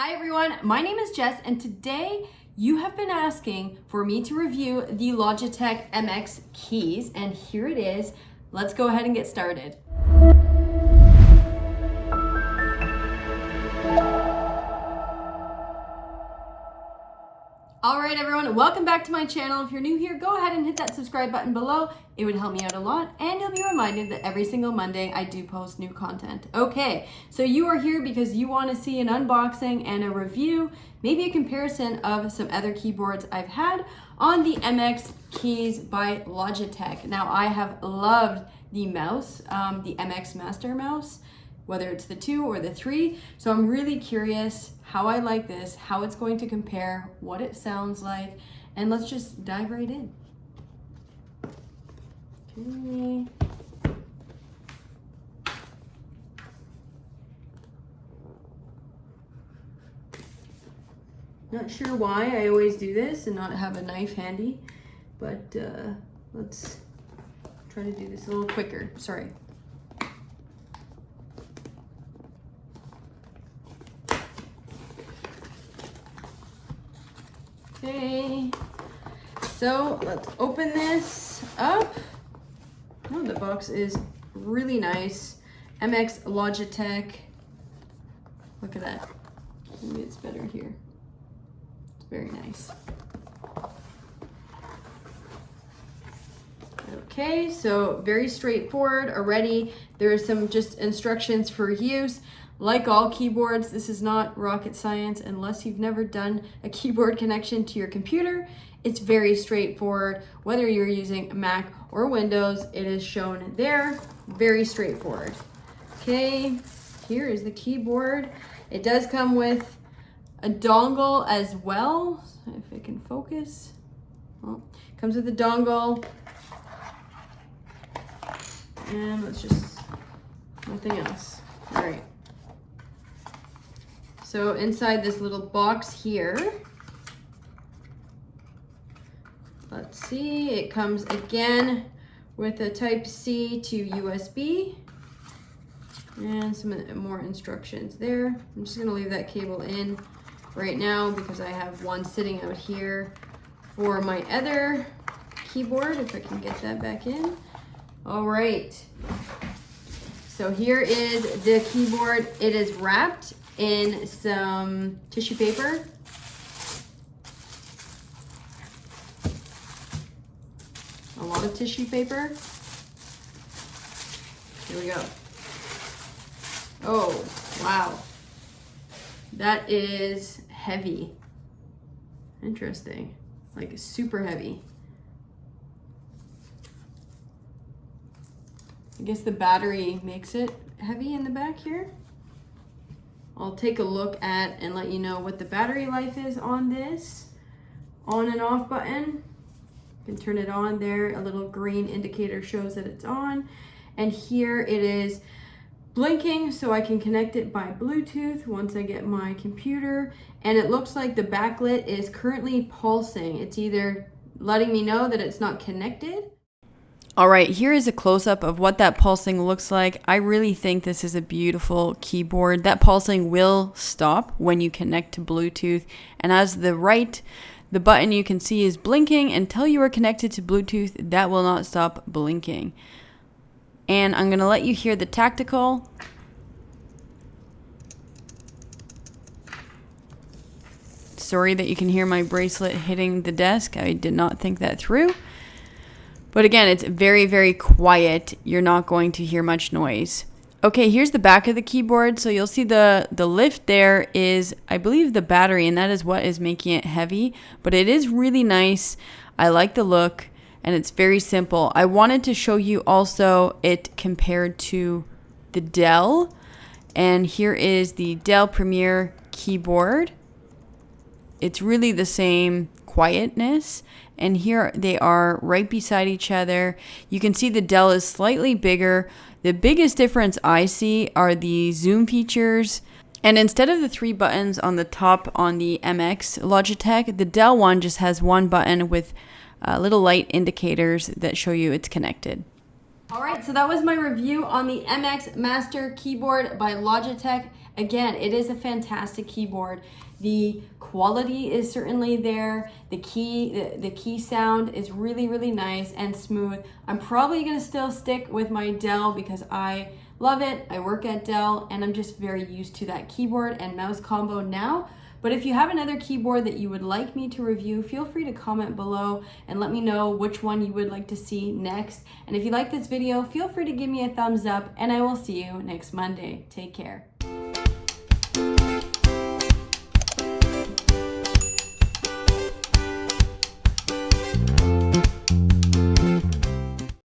Hi everyone, my name is Jess and today you have been asking for me to review the Logitech MX keys and here it is. Let's go ahead and get started. All right everyone, welcome back to my channel. If you're new here, go ahead and hit that subscribe button below. It would help me out a lot and you'll be reminded that every single Monday I do post new content. Okay, so you are here because you want to see an unboxing and a review, maybe a comparison of some other keyboards I've had on the MX keys by Logitech. Now I have loved the mouse, the MX Master mouse, whether it's the 2 or the 3. So I'm really curious how I like this, how it's going to compare, what it sounds like, and let's just dive right in. Okay. Not sure why I always do this and not have a knife handy, but let's try to do this a little quicker. Sorry. Okay, so let's open this up. Oh, the box is really nice. MX Logitech. Look at that. Maybe it's better here. It's very nice. Okay, so very straightforward already. There are some just instructions for use. Like all keyboards, this is not rocket science unless you've never done a keyboard connection to your computer. It's very straightforward. Whether you're using Mac or Windows, it is shown there. Very straightforward. Okay, here is the keyboard. It does come with a dongle as well. If it can focus. Well, it comes with a dongle. And let's just, nothing else. All right. So inside this little box here, let's see, it comes again with a Type-C to USB and some more instructions there. I'm just gonna leave that cable in right now because I have one sitting out here for my other keyboard, if I can get that back in. All right, so here is the keyboard. It is wrapped in some tissue paper. A lot of tissue paper. Here we go. Oh, wow. That is heavy. Interesting. Like super heavy. I guess the battery makes it heavy in the back here. I'll take a look at and let you know what the battery life is on this. On and off button. You can turn it on there. A little green indicator shows that it's on. And here it is blinking so I can connect it by Bluetooth once I get my computer. And it looks like the backlit is currently pulsing. It's either letting me know that it's not connected. All right, here is a close-up of what that pulsing looks like. I really think this is a beautiful keyboard. That pulsing will stop when you connect to Bluetooth. And as the button you can see is blinking until you are connected to Bluetooth. That will not stop blinking. And I'm gonna let you hear the tactical. Sorry that you can hear my bracelet hitting the desk. I did not think that through. But again, it's very, very quiet. You're not going to hear much noise. Okay, here's the back of the keyboard. So you'll see the lift there is, I believe, the battery, and that is what is making it heavy. But it is really nice. I like the look, and it's very simple. I wanted to show you also it compared to the Dell. And here is the Dell Premier keyboard. It's really the same quietness. And here they are right beside each other. You can see the Dell is slightly bigger. The biggest difference I see are the zoom features. And instead of the 3 buttons on the top on the MX Logitech, the Dell one just has one button with little light indicators that show you it's connected. All right, so that was my review on the MX Master Keyboard by Logitech. Again, it is a fantastic keyboard. The quality is certainly there. The key sound is really, really nice and smooth. I'm probably gonna still stick with my Dell because I love it. I work at Dell and I'm just very used to that keyboard and mouse combo now. But if you have another keyboard that you would like me to review, feel free to comment below and let me know which one you would like to see next. And if you like this video, feel free to give me a thumbs up and I will see you next Monday. Take care.